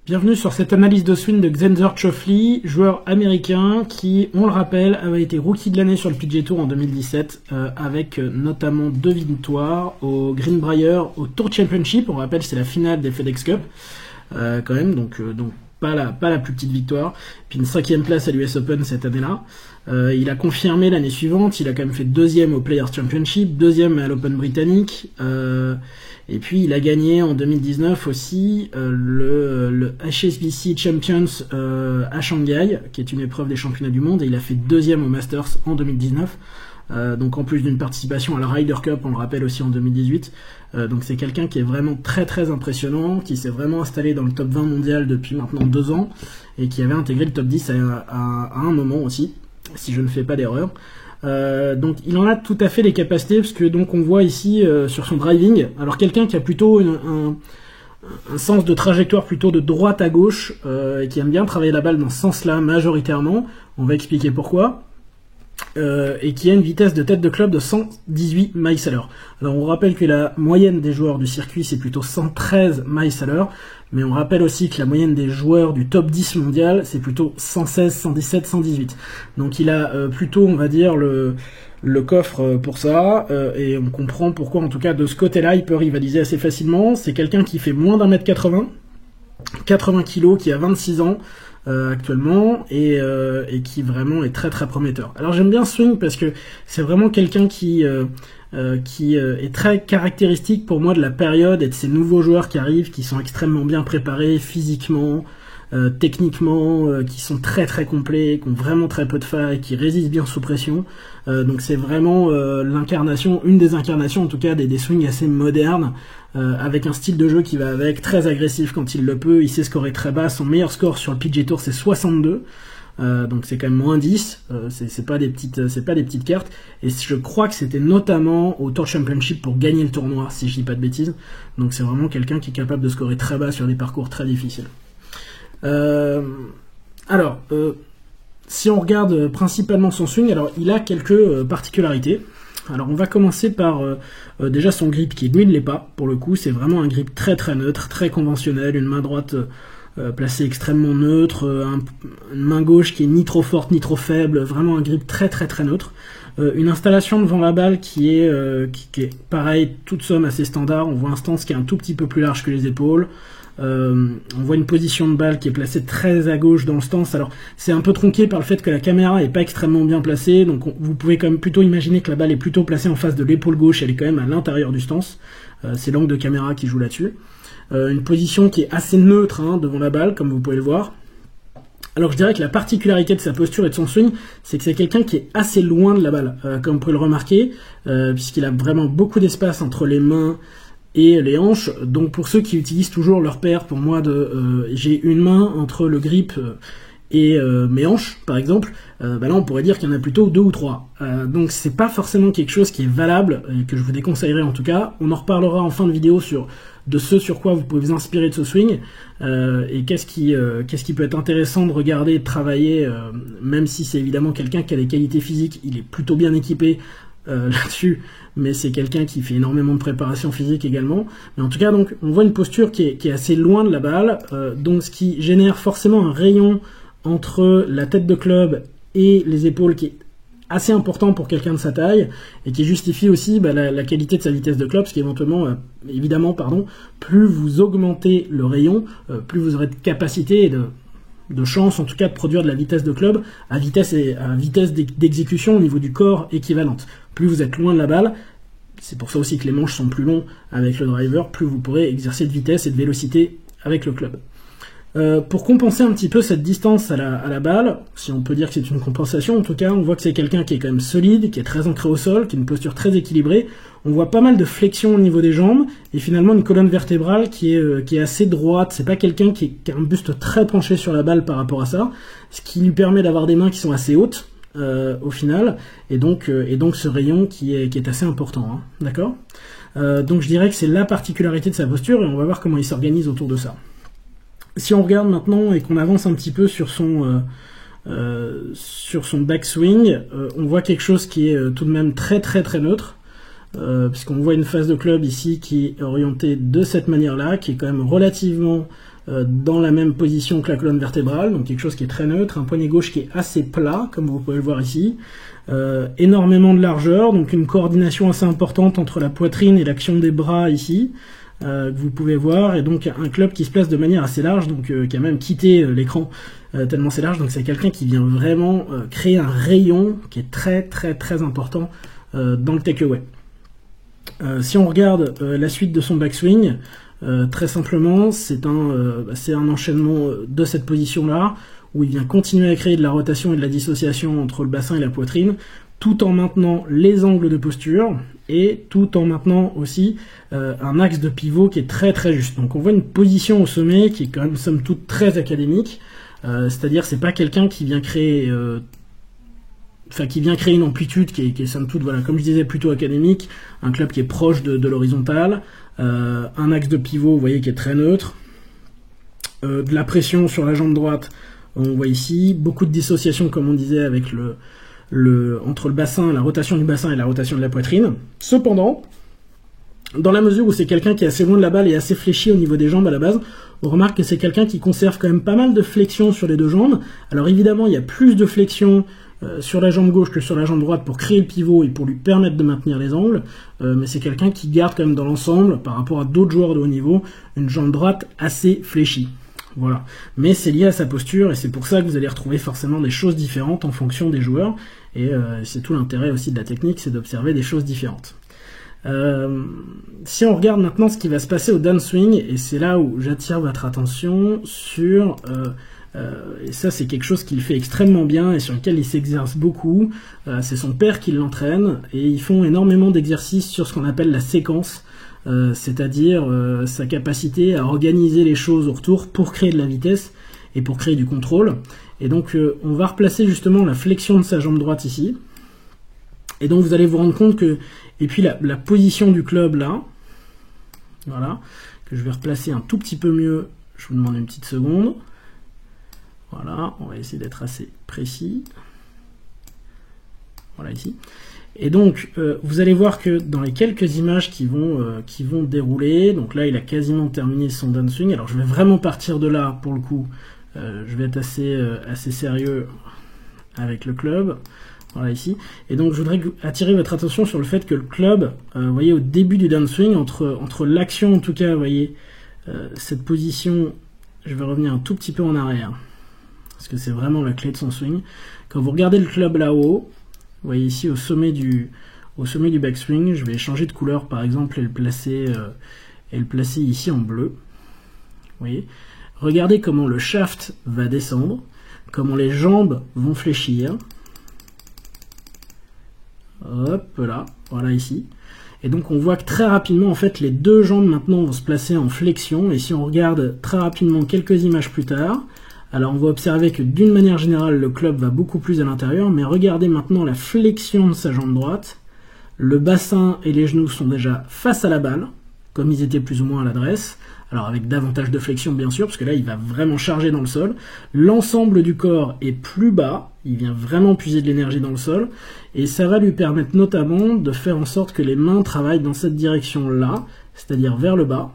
Bienvenue sur cette analyse de swing de Xander Schauffele, joueur américain qui, on le rappelle, avait été rookie de l'année sur le PGA Tour en 2017 avec notamment 2 victoires au Greenbrier, au Tour Championship. On rappelle, c'est la finale des FedEx Cup quand même, donc pas la plus petite victoire. Puis une 5e place à l'US Open cette année-là. Il a confirmé l'année suivante, il a quand même fait 2e au Players Championship, 2e à l'Open britannique. Et puis il a gagné en 2019 aussi le HSBC Champions à Shanghai, qui est une épreuve des championnats du monde, et il a fait 2e au Masters en 2019. Donc en plus d'une participation à la Ryder Cup, on le rappelle aussi en 2018. Donc c'est quelqu'un qui est vraiment très très impressionnant, qui s'est vraiment installé dans le top 20 mondial depuis maintenant 2 ans, et qui avait intégré le top 10 à un moment aussi, si je ne fais pas d'erreur. Donc il en a tout à fait les capacités, parce que donc on voit ici sur son driving, alors quelqu'un qui a plutôt un sens de trajectoire plutôt de droite à gauche, et qui aime bien travailler la balle dans ce sens-là majoritairement, on va expliquer pourquoi, et qui a une vitesse de tête de club de 118 miles à l'heure. Alors on rappelle que la moyenne des joueurs du circuit c'est plutôt 113 miles à l'heure, mais on rappelle aussi que la moyenne des joueurs du top 10 mondial c'est plutôt 116, 117, 118. Donc il a plutôt, on va dire, le coffre pour ça, et on comprend pourquoi, en tout cas de ce côté-là, il peut rivaliser assez facilement. C'est quelqu'un qui fait moins d'1m80, 80 kg, qui a 26 ans, actuellement, et qui vraiment est très très prometteur. Alors j'aime bien swing parce que c'est vraiment quelqu'un qui est très caractéristique pour moi de la période et de ces nouveaux joueurs qui arrivent, qui sont extrêmement bien préparés physiquement, techniquement, qui sont très très complets, qui ont vraiment très peu de failles, qui résistent bien sous pression. Donc c'est vraiment l'incarnation, une des incarnations en tout cas des swings assez modernes, avec un style de jeu qui va avec, très agressif quand il le peut. Il sait scorer très bas, son meilleur score sur le PGA Tour c'est 62, donc c'est quand même moins 10, c'est pas des petites cartes, et je crois que c'était notamment au Tour Championship pour gagner le tournoi, si je dis pas de bêtises. Donc c'est vraiment quelqu'un qui est capable de scorer très bas sur des parcours très difficiles. Si on regarde principalement son swing, alors il a quelques particularités. Alors on va commencer par déjà son grip qui lui ne l'est pas, pour le coup c'est vraiment un grip très très neutre, très conventionnel, une main droite placée extrêmement neutre, une main gauche qui est ni trop forte ni trop faible, vraiment un grip très très très neutre. Une installation devant la balle qui est pareil, toute somme assez standard. On voit un stance qui est un tout petit peu plus large que les épaules. On voit une position de balle qui est placée très à gauche dans le stance. Alors c'est un peu tronqué par le fait que la caméra est pas extrêmement bien placée, donc vous pouvez quand même plutôt imaginer que la balle est plutôt placée en face de l'épaule gauche, elle est quand même à l'intérieur du stance. C'est l'angle de caméra qui joue là-dessus. Une position qui est assez neutre devant la balle, comme vous pouvez le voir. Alors je dirais que la particularité de sa posture et de son swing, c'est que c'est quelqu'un qui est assez loin de la balle, comme vous pouvez le remarquer, puisqu'il a vraiment beaucoup d'espace entre les mains et les hanches. Donc pour ceux qui utilisent toujours leur paire, pour moi, j'ai une main entre le grip et mes hanches, par exemple, là on pourrait dire qu'il y en a plutôt 2 ou 3. Donc c'est pas forcément quelque chose qui est valable, et que je vous déconseillerais en tout cas. On en reparlera en fin de vidéo de ce sur quoi vous pouvez vous inspirer de ce swing, et qu'est-ce qui peut être intéressant de regarder et de travailler, même si c'est évidemment quelqu'un qui a des qualités physiques, il est plutôt bien équipé là-dessus, mais c'est quelqu'un qui fait énormément de préparation physique également. Mais en tout cas, donc, on voit une posture qui est assez loin de la balle, donc ce qui génère forcément un rayon entre la tête de club et les épaules qui est assez important pour quelqu'un de sa taille, et qui justifie aussi la qualité de sa vitesse de club, parce qu'évidemment, plus vous augmentez le rayon, plus vous aurez de capacité et de chance en tout cas de produire de la vitesse de club à vitesse d'exécution au niveau du corps équivalente. Plus vous êtes loin de la balle, c'est pour ça aussi que les manches sont plus longs avec le driver, plus vous pourrez exercer de vitesse et de vélocité avec le club. Pour compenser un petit peu cette distance à la balle, si on peut dire que c'est une compensation, en tout cas on voit que c'est quelqu'un qui est quand même solide, qui est très ancré au sol, qui a une posture très équilibrée. On voit pas mal de flexion au niveau des jambes, et finalement une colonne vertébrale qui est assez droite. C'est pas quelqu'un qui a un buste très penché sur la balle par rapport à ça, ce qui lui permet d'avoir des mains qui sont assez hautes au final, et donc ce rayon qui est assez important, d'accord. Donc je dirais que c'est la particularité de sa posture, et on va voir comment il s'organise autour de ça. Si on regarde maintenant et qu'on avance un petit peu sur son backswing, on voit quelque chose qui est tout de même très très très neutre, puisqu'on voit une face de club ici qui est orientée de cette manière-là, qui est quand même relativement dans la même position que la colonne vertébrale, donc quelque chose qui est très neutre, un poignet gauche qui est assez plat, comme vous pouvez le voir ici, énormément de largeur, donc une coordination assez importante entre la poitrine et l'action des bras ici, que vous pouvez voir, et donc un club qui se place de manière assez large, donc qui a même quitté l'écran tellement c'est large, donc c'est quelqu'un qui vient vraiment créer un rayon qui est très très très important dans le takeaway. Si on regarde la suite de son backswing, très simplement, c'est un enchaînement de cette position-là, où il vient continuer à créer de la rotation et de la dissociation entre le bassin et la poitrine, tout en maintenant les angles de posture, et tout en maintenant aussi un axe de pivot qui est très très juste. Donc on voit une position au sommet qui est quand même somme toute très académique, c'est-à-dire c'est pas quelqu'un qui vient créer... qui vient créer une amplitude qui est somme toute, voilà, comme je disais, plutôt académique, un club qui est proche de l'horizontale, un axe de pivot, vous voyez, qui est très neutre, de la pression sur la jambe droite, on voit ici, beaucoup de dissociation, comme on disait, avec entre le bassin, la rotation du bassin et la rotation de la poitrine. Cependant, dans la mesure où c'est quelqu'un qui est assez loin de la balle et assez fléchi au niveau des jambes à la base, on remarque que c'est quelqu'un qui conserve quand même pas mal de flexion sur les deux jambes. Alors évidemment, il y a plus de flexion sur la jambe gauche que sur la jambe droite pour créer le pivot et pour lui permettre de maintenir les angles, mais c'est quelqu'un qui garde quand même dans l'ensemble, par rapport à d'autres joueurs de haut niveau, une jambe droite assez fléchie. Voilà. Mais c'est lié à sa posture, et c'est pour ça que vous allez retrouver forcément des choses différentes en fonction des joueurs, et c'est tout l'intérêt aussi de la technique, c'est d'observer des choses différentes. Si on regarde maintenant ce qui va se passer au downswing, et c'est là où j'attire votre attention sur... et ça c'est quelque chose qu'il fait extrêmement bien et sur lequel il s'exerce beaucoup, c'est son père qui l'entraîne, et ils font énormément d'exercices sur ce qu'on appelle la séquence, c'est-à-dire sa capacité à organiser les choses autour pour créer de la vitesse et pour créer du contrôle. Et donc on va replacer justement la flexion de sa jambe droite ici, et donc vous allez vous rendre compte que, et puis la position du club là, voilà, que je vais replacer un tout petit peu mieux, je vous demande une petite seconde. Voilà, on va essayer d'être assez précis. Voilà ici. Et donc, vous allez voir que dans les quelques images qui vont dérouler, donc là, il a quasiment terminé son downswing. Alors, je vais vraiment partir de là, pour le coup. Je vais être assez sérieux avec le club. Voilà ici. Et donc, je voudrais attirer votre attention sur le fait que le club, vous voyez, au début du downswing, entre l'action, en tout cas, vous voyez, cette position, je vais revenir un tout petit peu en arrière, parce que c'est vraiment la clé de son swing. Quand vous regardez le club là-haut, vous voyez ici au sommet du backswing, je vais changer de couleur par exemple et le placer ici en bleu. Vous voyez, regardez comment le shaft va descendre, comment les jambes vont fléchir. Hop là, voilà ici. Et donc on voit que très rapidement en fait les deux jambes maintenant vont se placer en flexion, et si on regarde très rapidement quelques images plus tard, alors on va observer que d'une manière générale le club va beaucoup plus à l'intérieur, mais regardez maintenant la flexion de sa jambe droite, le bassin et les genoux sont déjà face à la balle, comme ils étaient plus ou moins à l'adresse, alors avec davantage de flexion bien sûr, parce que là il va vraiment charger dans le sol, l'ensemble du corps est plus bas, il vient vraiment puiser de l'énergie dans le sol, et ça va lui permettre notamment de faire en sorte que les mains travaillent dans cette direction-là, c'est-à-dire vers le bas,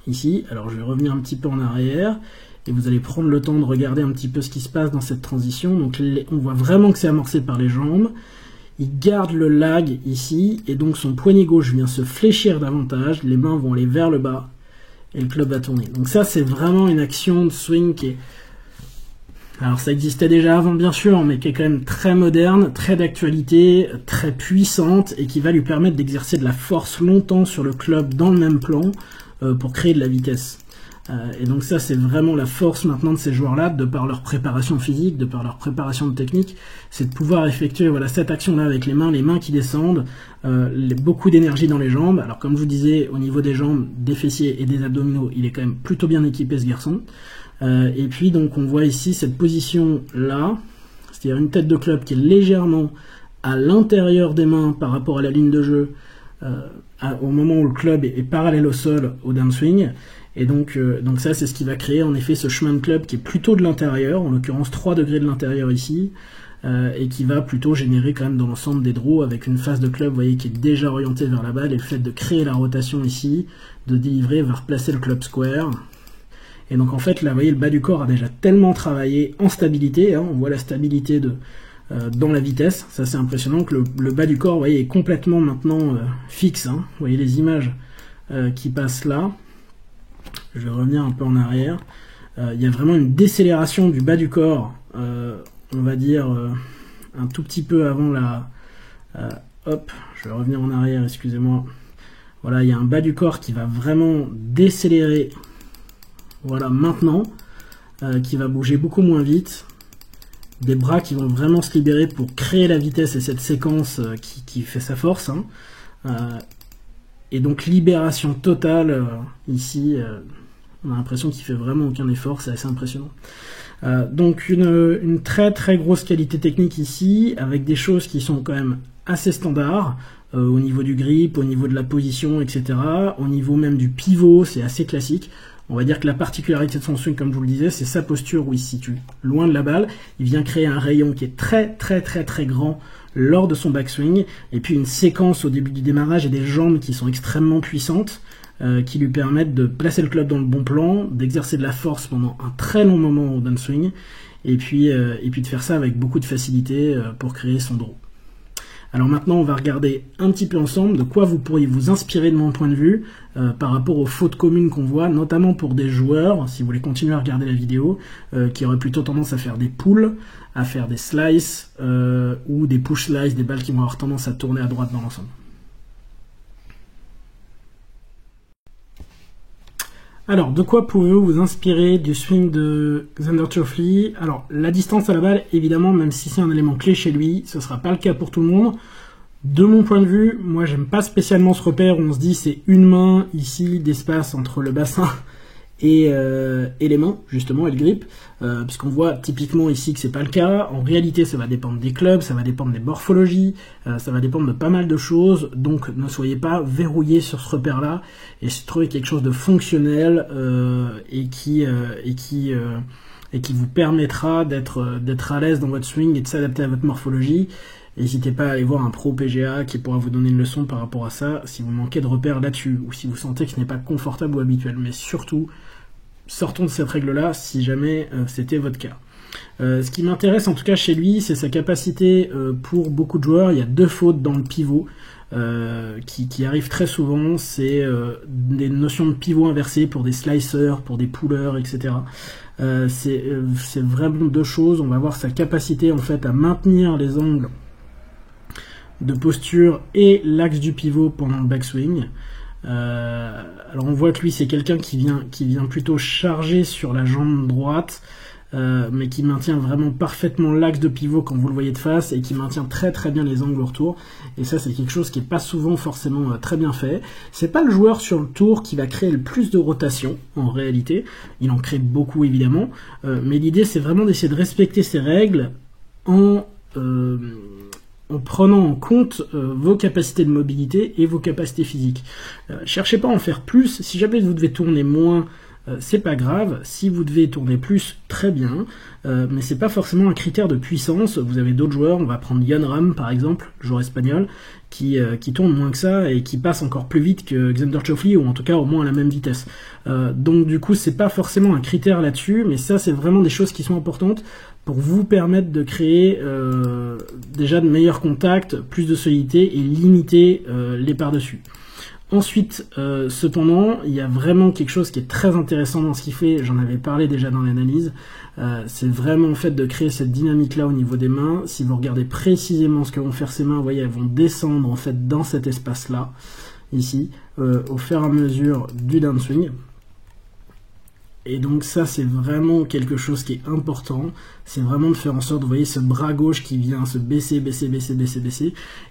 ici. Alors je vais revenir un petit peu en arrière, et vous allez prendre le temps de regarder un petit peu ce qui se passe dans cette transition. Donc on voit vraiment que c'est amorcé par les jambes. Il garde le lag ici, et donc son poignet gauche vient se fléchir davantage, les mains vont aller vers le bas, et le club va tourner. Donc ça c'est vraiment une action de swing qui est... Alors ça existait déjà avant bien sûr, mais qui est quand même très moderne, très d'actualité, très puissante, et qui va lui permettre d'exercer de la force longtemps sur le club dans le même plan, pour créer de la vitesse. Et donc ça c'est vraiment la force maintenant de ces joueurs-là, de par leur préparation physique, de par leur préparation de technique, c'est de pouvoir effectuer voilà, cette action-là avec les mains qui descendent, beaucoup d'énergie dans les jambes. Alors comme je vous disais, au niveau des jambes, des fessiers et des abdominaux, il est quand même plutôt bien équipé ce garçon. Et puis donc on voit ici cette position-là, c'est-à-dire une tête de club qui est légèrement à l'intérieur des mains par rapport à la ligne de jeu, au moment où le club est parallèle au sol au downswing. Et donc ça c'est ce qui va créer en effet ce chemin de club qui est plutôt de l'intérieur, en l'occurrence 3 degrés de l'intérieur ici, et qui va plutôt générer quand même dans l'ensemble des draws avec une face de club, vous voyez, qui est déjà orientée vers la balle, et le fait de créer la rotation ici, de délivrer, va replacer le club square, Et donc en fait là vous voyez le bas du corps a déjà tellement travaillé en stabilité, hein, on voit la stabilité dans la vitesse, ça c'est impressionnant que le bas du corps vous voyez, est complètement maintenant fixe, hein. Vous voyez les images qui passent là, je vais revenir un peu en arrière, il y a vraiment une décélération du bas du corps, on va dire un tout petit peu avant la... hop, je vais revenir en arrière, excusez-moi. Voilà, il y a un bas du corps qui va vraiment décélérer, voilà, maintenant, qui va bouger beaucoup moins vite. Des bras qui vont vraiment se libérer pour créer la vitesse et cette séquence qui fait sa force. Hein. Et donc libération totale, ici, on a l'impression qu'il fait vraiment aucun effort, c'est assez impressionnant. Donc une très très grosse qualité technique ici, avec des choses qui sont quand même assez standards, au niveau du grip, au niveau de la position, etc. Au niveau même du pivot, c'est assez classique. On va dire que la particularité de son swing, comme je vous le disais, c'est sa posture où il se situe loin de la balle. Il vient créer un rayon qui est très très très très grand lors de son backswing, et puis une séquence au début du démarrage et des jambes qui sont extrêmement puissantes, qui lui permettent de placer le club dans le bon plan, d'exercer de la force pendant un très long moment au downswing, et puis de faire ça avec beaucoup de facilité pour créer son draw. Alors maintenant, on va regarder un petit peu ensemble de quoi vous pourriez vous inspirer de mon point de vue par rapport aux fautes communes qu'on voit, notamment pour des joueurs, si vous voulez continuer à regarder la vidéo, qui auraient plutôt tendance à faire des pulls, à faire des slices ou des push slices, des balles qui vont avoir tendance à tourner à droite dans l'ensemble. Alors, de quoi pouvez-vous vous inspirer du swing de Xander Schauffele? Alors, la distance à la balle, évidemment, même si c'est un élément clé chez lui, ce ne sera pas le cas pour tout le monde. De mon point de vue, moi, j'aime pas spécialement ce repère où on se dit c'est une main ici d'espace entre le bassin et les mains, justement, et le grip, puisqu'on voit typiquement ici que c'est pas le cas. En réalité, ça va dépendre des clubs, ça va dépendre des morphologies, ça va dépendre de pas mal de choses, donc ne soyez pas verrouillés sur ce repère-là, et trouvez quelque chose de fonctionnel et qui vous permettra d'être à l'aise dans votre swing et de s'adapter à votre morphologie. N'hésitez pas à aller voir un pro PGA qui pourra vous donner une leçon par rapport à ça, si vous manquez de repères là-dessus, ou si vous sentez que ce n'est pas confortable ou habituel. Mais surtout, sortons de cette règle-là, si jamais c'était votre cas. Ce qui m'intéresse en tout cas chez lui, c'est sa capacité pour beaucoup de joueurs. Il y a deux fautes dans le pivot qui arrivent très souvent. C'est des notions de pivot inversé pour des slicers, pour des pullers, etc. C'est vraiment deux choses. On va voir sa capacité en fait à maintenir les angles de posture et l'axe du pivot pendant le backswing. Alors on voit que lui c'est quelqu'un qui vient plutôt charger sur la jambe droite, mais qui maintient vraiment parfaitement l'axe de pivot quand vous le voyez de face, et qui maintient très très bien les angles au retour, et ça c'est quelque chose qui est pas souvent forcément très bien fait. C'est pas le joueur sur le tour qui va créer le plus de rotation en réalité, il en crée beaucoup évidemment, mais l'idée c'est vraiment d'essayer de respecter ces règles en prenant en compte vos capacités de mobilité et vos capacités physiques. Cherchez pas à en faire plus. Si jamais vous devez tourner moins, c'est pas grave. Si vous devez tourner plus, très bien. Mais c'est pas forcément un critère de puissance. Vous avez d'autres joueurs, on va prendre Jon Rahm par exemple, joueur espagnol, qui tourne moins que ça et qui passe encore plus vite que Xander Schauffele, ou en tout cas au moins à la même vitesse. Donc du coup, c'est pas forcément un critère là-dessus, mais ça c'est vraiment des choses qui sont importantes pour vous permettre de créer déjà de meilleurs contacts, plus de solidité et limiter les par-dessus. Ensuite, cependant, il y a vraiment quelque chose qui est très intéressant dans ce qu'il fait, j'en avais parlé déjà dans l'analyse, c'est vraiment le fait de créer cette dynamique-là au niveau des mains. Si vous regardez précisément ce que vont faire ces mains, vous voyez, elles vont descendre en fait dans cet espace-là, ici, au fur et à mesure du downswing. Et donc ça c'est vraiment quelque chose qui est important, c'est vraiment de faire en sorte, vous voyez ce bras gauche qui vient se baisser,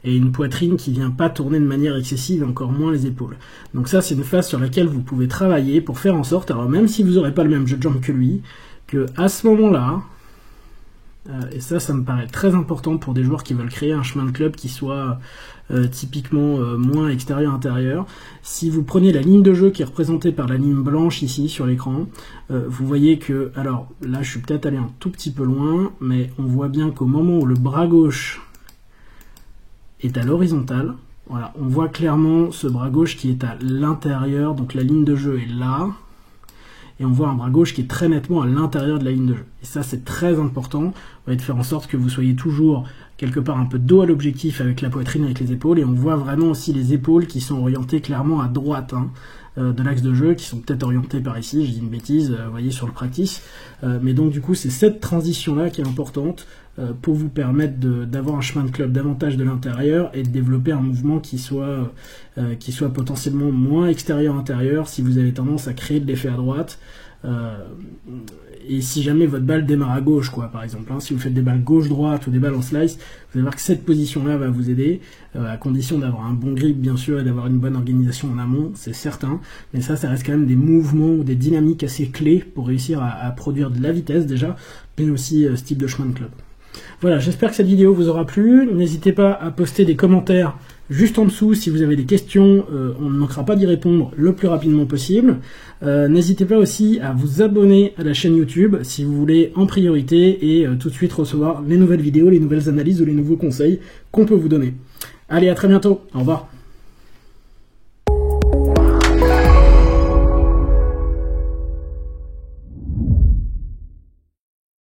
et une poitrine qui vient pas tourner de manière excessive, et encore moins les épaules. Donc ça c'est une phase sur laquelle vous pouvez travailler pour faire en sorte, alors même si vous n'aurez pas le même jeu de jambes que lui, que à ce moment-là, et ça me paraît très important pour des joueurs qui veulent créer un chemin de club qui soit typiquement moins extérieur-intérieur. Si vous prenez la ligne de jeu qui est représentée par la ligne blanche ici sur l'écran, vous voyez que, alors là je suis peut-être allé un tout petit peu loin, mais on voit bien qu'au moment où le bras gauche est à l'horizontale, voilà, on voit clairement ce bras gauche qui est à l'intérieur, donc la ligne de jeu est là, et on voit un bras gauche qui est très nettement à l'intérieur de la ligne de jeu. Et ça, c'est très important, de faire en sorte que vous soyez toujours quelque part un peu dos à l'objectif avec la poitrine, avec les épaules, et on voit vraiment aussi les épaules qui sont orientées clairement à droite de l'axe de jeu, qui sont peut-être orientées par ici, je dis une bêtise, vous voyez sur le practice, mais donc du coup c'est cette transition-là qui est importante pour vous permettre d'avoir un chemin de club davantage de l'intérieur et de développer un mouvement qui soit potentiellement moins extérieur-intérieur si vous avez tendance à créer de l'effet à droite. Et si jamais votre balle démarre à gauche, par exemple, si vous faites des balles gauche-droite ou des balles en slice, vous allez voir que cette position-là va vous aider, à condition d'avoir un bon grip, bien sûr, et d'avoir une bonne organisation en amont, c'est certain, mais ça reste quand même des mouvements ou des dynamiques assez clés pour réussir à produire de la vitesse, déjà, mais aussi ce type de chemin de club. Voilà, j'espère que cette vidéo vous aura plu, n'hésitez pas à poster des commentaires juste en dessous si vous avez des questions, on ne manquera pas d'y répondre le plus rapidement possible. N'hésitez pas aussi à vous abonner à la chaîne YouTube si vous voulez en priorité et tout de suite recevoir les nouvelles vidéos, les nouvelles analyses ou les nouveaux conseils qu'on peut vous donner. Allez, à très bientôt, au revoir.